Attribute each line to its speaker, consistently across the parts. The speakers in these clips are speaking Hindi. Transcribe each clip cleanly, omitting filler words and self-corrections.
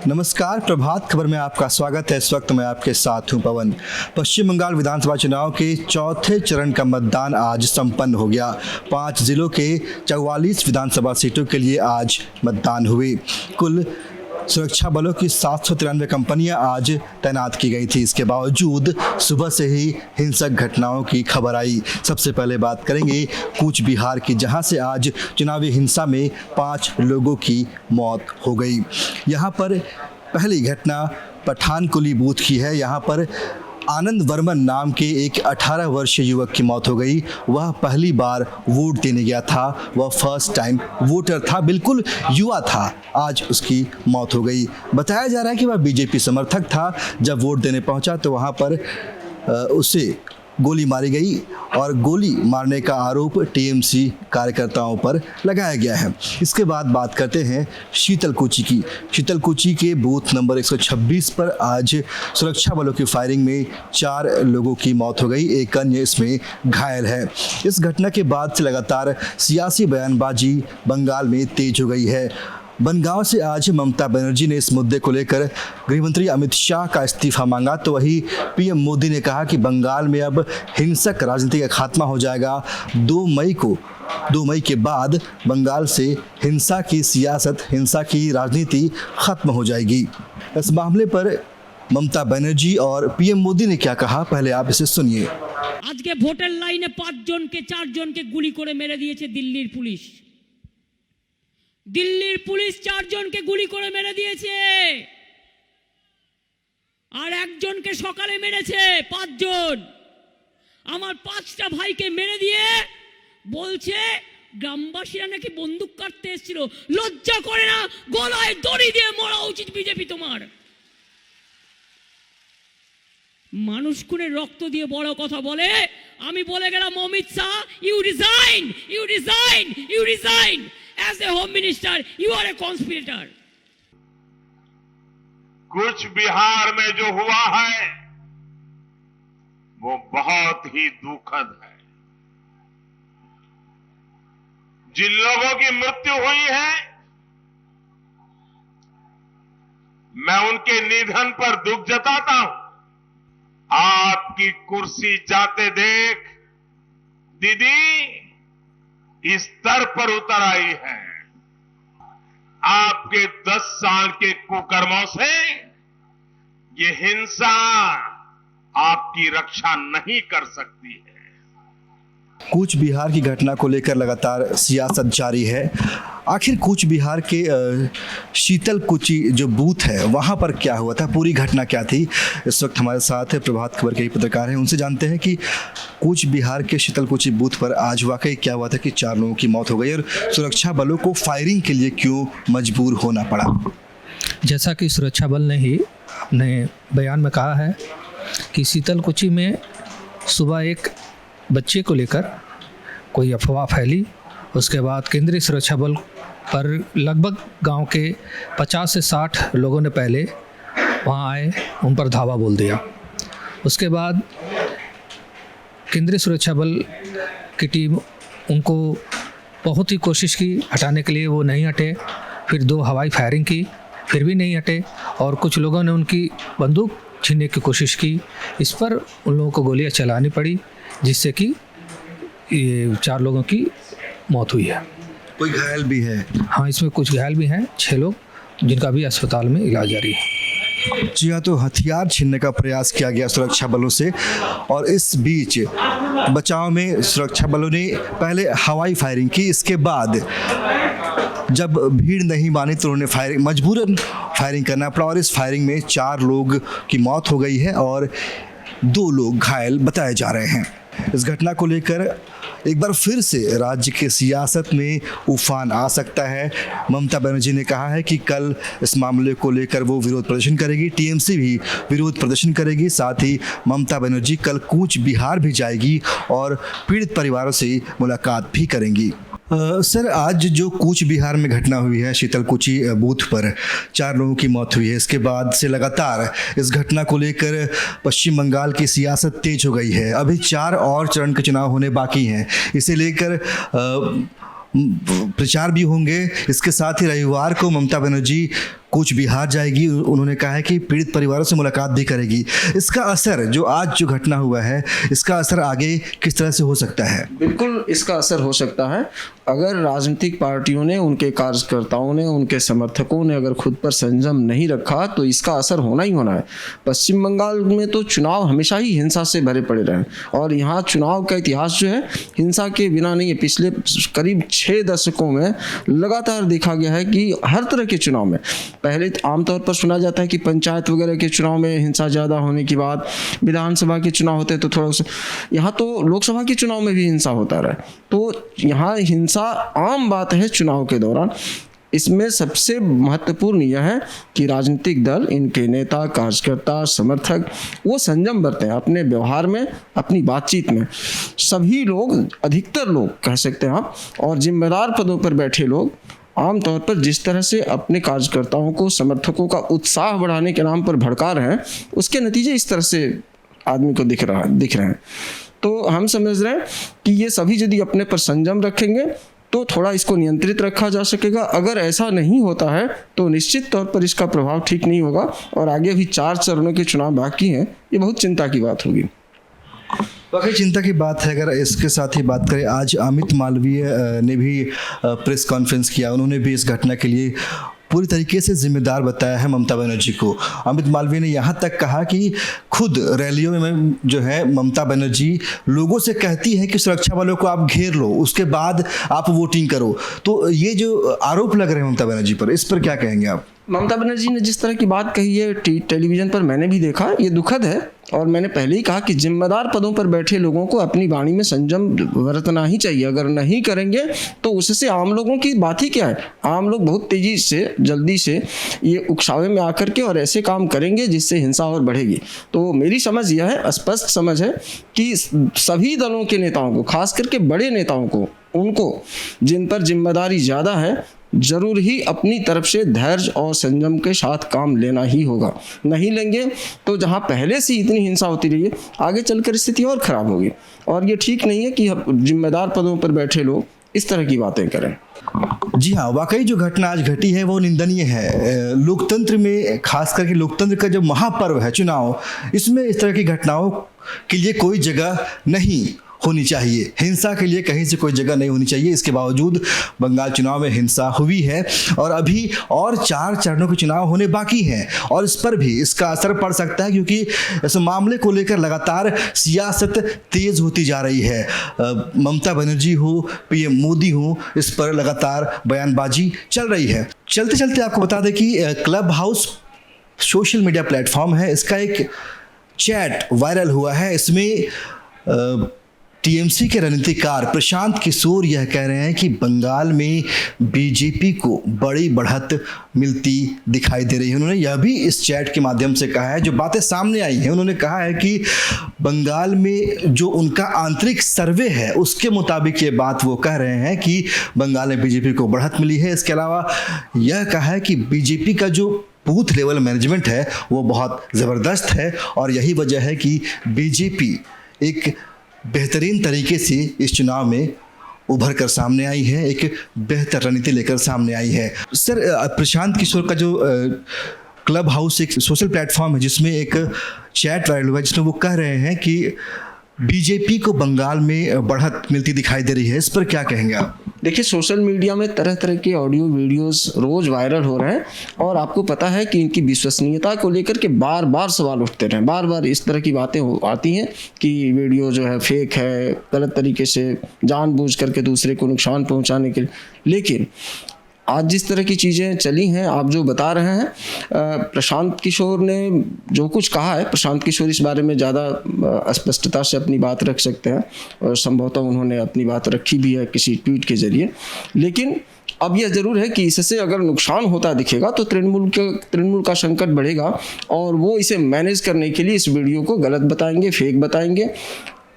Speaker 1: नमस्कार, प्रभात खबर में आपका स्वागत है। इस वक्त मैं आपके साथ हूं पवन। पश्चिम बंगाल विधानसभा चुनाव के चौथे चरण का मतदान आज संपन्न हो गया। 5 जिलों के 44 विधानसभा सीटों के लिए आज मतदान हुए। कुल सुरक्षा बलों की 793 कंपनियां आज तैनात की गई थी। इसके बावजूद सुबह से ही हिंसक घटनाओं की खबर आई। सबसे पहले बात करेंगे कूच बिहार की, जहां से आज चुनावी हिंसा में 5 लोगों की मौत हो गई। यहां पर पहली घटना पठानकुली बूथ की है। यहां पर आनंद वर्मन नाम के एक 18 वर्षीय युवक की मौत हो गई। वह पहली बार वोट देने गया था, वह फर्स्ट टाइम वोटर था, बिल्कुल युवा था। आज उसकी मौत हो गई। बताया जा रहा है कि वह बीजेपी समर्थक था। जब वोट देने पहुंचा तो वहां पर उसे गोली मारी गई और गोली मारने का आरोप टीएमसी कार्यकर्ताओं पर लगाया गया है। इसके बाद बात करते हैं शीतलकुची की। शीतलकुची के बूथ नंबर 126 पर आज सुरक्षा बलों की फायरिंग में 4 लोगों की मौत हो गई, एक अन्य इसमें घायल है। इस घटना के बाद से लगातार सियासी बयानबाजी बंगाल में तेज हो गई है। बनगांव से आज ममता बनर्जी ने इस मुद्दे को लेकर गृहमंत्री अमित शाह का इस्तीफा मांगा, तो वही पीएम मोदी ने कहा कि बंगाल में अब हिंसक राजनीति का खात्मा हो जाएगा। 2 मई के बाद बंगाल से हिंसा की सियासत, हिंसा की राजनीति खत्म हो जाएगी। इस मामले पर ममता बनर्जी और पीएम मोदी ने क्या कहा, पहले आप इसे सुनिए।
Speaker 2: आज के वोटर लाइने 5 जन के 4 जन के गुली করে মেরে দিয়েছে দিল্লির পুলিশ। দিল্লির পুলিশ 4 জনকে গুলি করে মেরে দিয়েছে, আর একজনকে সকালে মেরেছে। 5 জন আমার 5টা ভাইকে মেরে দিয়ে বলছে গ্রামবাসীরা নাকি বন্দুক কাটতে এসেছিল। লজ্জা করে না? গলায় দড়ি দিয়ে মরা উচিত বিজেপি তোমার। মানুষ খুনে রক্ত দিয়ে বড় কথা বলে। আমি বলে গেলাম Amit Shah, you resign, you resign, you resign. As a home minister, you are a conspirator.
Speaker 3: कुछ बिहार में जो हुआ है वो बहुत ही दुखद है। जिन लोगों की मृत्यु हुई है, मैं उनके निधन पर दुख जताता हूं। आपकी कुर्सी जाते देख दीदी इस स्तर पर उतर आई है। आपके 10 साल के कुकर्मों से ये हिंसा आपकी रक्षा नहीं कर सकती है।
Speaker 1: कूच बिहार की घटना को लेकर लगातार सियासत जारी है। आखिर कूच बिहार के शीतलकुची जो बूथ है वहाँ पर क्या हुआ था, पूरी घटना क्या थी? इस वक्त हमारे साथ प्रभात खबर के पत्रकार हैं, उनसे जानते हैं कि कूच बिहार के शीतलकुची बूथ पर आज वाकई क्या हुआ था कि 4 लोगों की मौत हो गई और सुरक्षा बलों को फायरिंग के लिए क्यों मजबूर होना पड़ा।
Speaker 4: जैसा कि सुरक्षा बल ने ही अपने बयान में कहा है कि शीतलकुची में सुबह एक बच्चे को लेकर कोई अफवाह फैली। उसके बाद केंद्रीय सुरक्षा बल पर लगभग गांव के 50 से 60 लोगों ने पहले वहां आए, उन पर धावा बोल दिया। उसके बाद केंद्रीय सुरक्षा बल की टीम उनको बहुत ही कोशिश की हटाने के लिए, वो नहीं हटे। फिर 2 हवाई फायरिंग की, फिर भी नहीं हटे और कुछ लोगों ने उनकी बंदूक छीनने की कोशिश की। इस पर उन लोगों को गोलियां चलानी पड़ी, जिससे कि ये 4 लोगों की मौत हुई है।
Speaker 1: कोई घायल भी है?
Speaker 4: हाँ, इसमें कुछ घायल भी हैं, 6 लोग, जिनका भी अस्पताल में इलाज जारी है।
Speaker 1: जी हाँ, तो हथियार छीनने का प्रयास किया गया सुरक्षा बलों से और इस बीच बचाव में सुरक्षा बलों ने पहले हवाई फायरिंग की। इसके बाद जब भीड़ नहीं मानी तो उन्होंने मजबूरन फायरिंग करना पड़ा और इस फायरिंग में 4 लोग की मौत हो गई है और 2 लोग घायल बताए जा रहे हैं। इस घटना को लेकर एक बार फिर से राज्य के सियासत में उफान आ सकता है। ममता बनर्जी ने कहा है कि कल इस मामले को लेकर वो विरोध प्रदर्शन करेगी, टीएमसी भी विरोध प्रदर्शन करेगी। साथ ही ममता बनर्जी कल कूच बिहार भी जाएगी और पीड़ित परिवारों से मुलाकात भी करेंगी। सर, आज जो कूच बिहार में घटना हुई है, शीतलकुची बूथ पर 4 लोगों की मौत हुई है, इसके बाद से लगातार इस घटना को लेकर पश्चिम बंगाल की सियासत तेज हो गई है। अभी 4 और चरण के चुनाव होने बाकी हैं, इसे लेकर प्रचार भी होंगे। इसके साथ ही रविवार को ममता बनर्जी कूच बिहार जाएगी, उन्होंने कहा है कि पीड़ित परिवारों से मुलाकात भी करेगी। इसका असर जो आज जो घटना हुआ है, इसका असर आगे किस तरह से हो सकता है?
Speaker 5: बिल्कुल इसका असर हो सकता है अगर राजनीतिक पार्टियों ने, उनके कार्यकर्ताओं ने, उनके समर्थकों ने अगर खुद पर संयम नहीं रखा तो इसका असर होना ही होना है। पश्चिम बंगाल में तो चुनाव हमेशा ही हिंसा से भरे पड़े रहे और यहाँ चुनाव का इतिहास जो है हिंसा के बिना नहीं है। पिछले करीब 6 दशकों में लगातार देखा गया है कि हर तरह के चुनाव में, पहले आमतौर पर सुना जाता है कि पंचायत वगैरह के चुनाव में हिंसा ज़्यादा होने के बाद विधानसभा के चुनाव होते हैं तो थोड़ा सा, यहाँ तो लोकसभा के चुनाव में भी हिंसा होता रहा। तो यहाँ हिंसा आम बात है चुनाव के दौरान। इसमें सबसे महत्वपूर्ण यह है कि राजनीतिक दल, इनके नेता, कार्यकर्ता, समर्थक वो संयम बरतें अपने व्यवहार में, अपनी बातचीत में। सभी लोग, अधिकतर लोग कह सकते हैं आप, और जिम्मेदार पदों पर बैठे लोग आमतौर पर जिस तरह से अपने कार्यकर्ताओं को, समर्थकों का उत्साह बढ़ाने के नाम पर भड़का रहे हैं, उसके नतीजे इस तरह से आदमी को दिख रहे हैं। तो हम समझ रहे हैं कि ये सभी यदि अपने पर संयम रखेंगे तो थोड़ा इसको नियंत्रित रखा जा सकेगा। अगर ऐसा नहीं होता है तो निश्चित तौर पर इसका प्रभाव ठीक नहीं होगा और आगे भी 4 चरणों के चुनाव बाकी हैं। ये बहुत चिंता की बात होगी।
Speaker 1: वाकई चिंता की बात है। अगर इसके साथ ही बात करें, आज अमित मालवीय ने भी प्रेस कॉन्फ्रेंस किया। उन्होंने भी इस घटना के लिए पूरी तरीके से जिम्मेदार बताया है ममता बनर्जी को। अमित मालवीय ने यहाँ तक कहा कि खुद रैलियों में जो है ममता बनर्जी लोगों से कहती है कि सुरक्षा वालों को आप घेर लो, उसके बाद आप वोटिंग करो। तो ये जो आरोप लग रहे हैं ममता बनर्जी पर, इस पर क्या कहेंगे आप?
Speaker 5: ममता बनर्जी ने जिस तरह की बात कही है टेलीविजन पर मैंने भी देखा, ये दुखद है। और मैंने पहले ही कहा कि जिम्मेदार पदों पर बैठे लोगों को अपनी वाणी में संयम बरतना ही चाहिए। अगर नहीं करेंगे तो उससे आम लोगों की बात ही क्या है। आम लोग बहुत तेजी से, जल्दी से ये उकसावे में आकर के और ऐसे काम करेंगे जिससे हिंसा और बढ़ेगी। तो मेरी समझ यह है, स्पष्ट समझ है कि सभी दलों के नेताओं को, खास करके बड़े नेताओं को, उनको जिन पर जिम्मेदारी ज़्यादा है, जरूर ही अपनी तरफ से धैर्य और संयम के साथ काम लेना ही होगा। नहीं लेंगे तो जहां पहले से इतनी हिंसा होती रही है, आगे चलकर स्थिति और खराब होगी। और ये ठीक नहीं है कि जिम्मेदार पदों पर बैठे लोग इस तरह की बातें करें।
Speaker 1: जी हाँ, वाकई जो घटना आज घटी है वो निंदनीय है। लोकतंत्र में, खास करके लोकतंत्र का जो महापर्व है चुनाव, इसमें इस तरह की घटनाओं के लिए कोई जगह नहीं होनी चाहिए। हिंसा के लिए कहीं से कोई जगह नहीं होनी चाहिए। इसके बावजूद बंगाल चुनाव में हिंसा हुई है और अभी और 4 चरणों के चुनाव होने बाकी हैं और इस पर भी इसका असर पड़ सकता है, क्योंकि इस मामले को लेकर लगातार सियासत तेज होती जा रही है। ममता बनर्जी हो, पीएम मोदी हो, इस पर लगातार बयानबाजी चल रही है। चलते चलते आपको बता दें कि club house social media platform है, इसका एक चैट वायरल हुआ है। इसमें टीएमसी के रणनीतिकार प्रशांत किशोर यह कह रहे हैं कि बंगाल में बीजेपी को बड़ी बढ़त मिलती दिखाई दे रही है। उन्होंने यह भी इस चैट के माध्यम से कहा है, जो बातें सामने आई हैं। उन्होंने कहा है कि बंगाल में जो उनका आंतरिक सर्वे है उसके मुताबिक ये बात वो कह रहे हैं कि बंगाल में बीजेपी को बढ़त मिली है। इसके अलावा यह कहा है कि बीजेपी का जो बूथ लेवल मैनेजमेंट है वो बहुत ज़बरदस्त है और यही वजह है कि बीजेपी एक बेहतरीन तरीके से इस चुनाव में उभर कर सामने आई है, एक बेहतर रणनीति लेकर सामने आई है। सर, प्रशांत किशोर का जो क्लब हाउस एक सोशल प्लेटफॉर्म है जिसमें एक चैट वायरल हुआ है, जिसमें वो कह रहे हैं कि बीजेपी को बंगाल में बढ़त मिलती दिखाई दे रही है, इस पर क्या कहेंगे आप?
Speaker 5: देखिए, सोशल मीडिया में तरह तरह के ऑडियो वीडियोस रोज वायरल हो रहे हैं और आपको पता है कि इनकी विश्वसनीयता को लेकर के बार बार सवाल उठते रहे। बार बार इस तरह की बातें आती हैं कि वीडियो जो है फेक है, गलत तरीके से जानबूझ करके दूसरे को नुकसान पहुंचाने के लिए। लेकिन आज जिस तरह की चीज़ें चली हैं, आप जो बता रहे हैं, प्रशांत किशोर ने जो कुछ कहा है, प्रशांत किशोर इस बारे में ज़्यादा स्पष्टता से अपनी बात रख सकते हैं और संभवतः उन्होंने अपनी बात रखी भी है किसी ट्वीट के जरिए। लेकिन अब यह ज़रूर है कि इससे अगर नुकसान होता दिखेगा तो तृणमूल का संकट बढ़ेगा और वो इसे मैनेज करने के लिए इस वीडियो को गलत बताएंगे, फेक बताएंगे।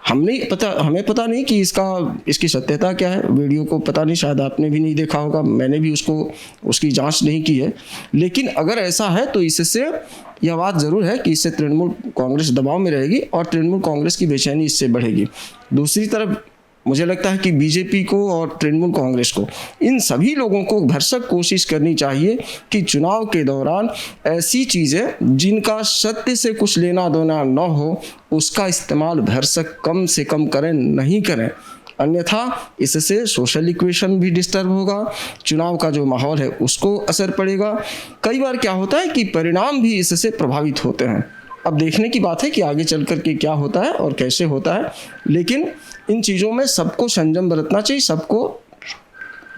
Speaker 5: हमें पता नहीं कि इसकी सत्यता क्या है। वीडियो को पता नहीं, शायद आपने भी नहीं देखा होगा, मैंने भी उसकी जांच नहीं की है। लेकिन अगर ऐसा है तो इससे यह बात ज़रूर है कि इससे तृणमूल कांग्रेस दबाव में रहेगी और तृणमूल कांग्रेस की बेचैनी इससे बढ़ेगी। दूसरी तरफ मुझे लगता है कि बीजेपी को और तृणमूल कांग्रेस को, इन सभी लोगों को भरसक कोशिश करनी चाहिए कि चुनाव के दौरान ऐसी चीज़ें जिनका सत्य से कुछ लेना देना न हो, उसका इस्तेमाल भरसक कम से कम करें, नहीं करें। अन्यथा इससे सोशल इक्वेशन भी डिस्टर्ब होगा, चुनाव का जो माहौल है उसको असर पड़ेगा। कई बार क्या होता है कि परिणाम भी इससे प्रभावित होते हैं। अब देखने की बात है कि आगे चल कर के क्या होता है और कैसे होता है, लेकिन इन चीज़ों में सबको संयम बरतना चाहिए, सबको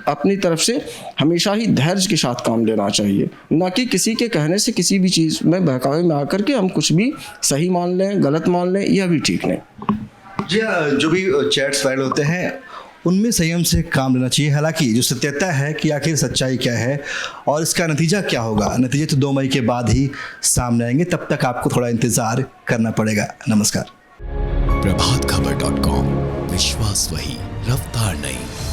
Speaker 5: अपनी तरफ से हमेशा ही धैर्य के साथ काम लेना चाहिए, ना कि किसी के कहने से किसी भी चीज़ में बहकावे में आकर के हम कुछ भी सही मान लें, गलत मान लें, यह भी ठीक नहीं।
Speaker 1: जी हाँ, जो भी चैट्स वायरल होते हैं उनमें संयम से काम लेना चाहिए। हालांकि जो सत्यता है कि आखिर सच्चाई क्या है और इसका नतीजा क्या होगा, नतीजे तो 2 मई के बाद ही सामने आएंगे, तब तक आपको थोड़ा इंतज़ार करना पड़ेगा। नमस्कार।
Speaker 6: प्रभातखबर.com, विश्वास वही, रफ्तार नहीं।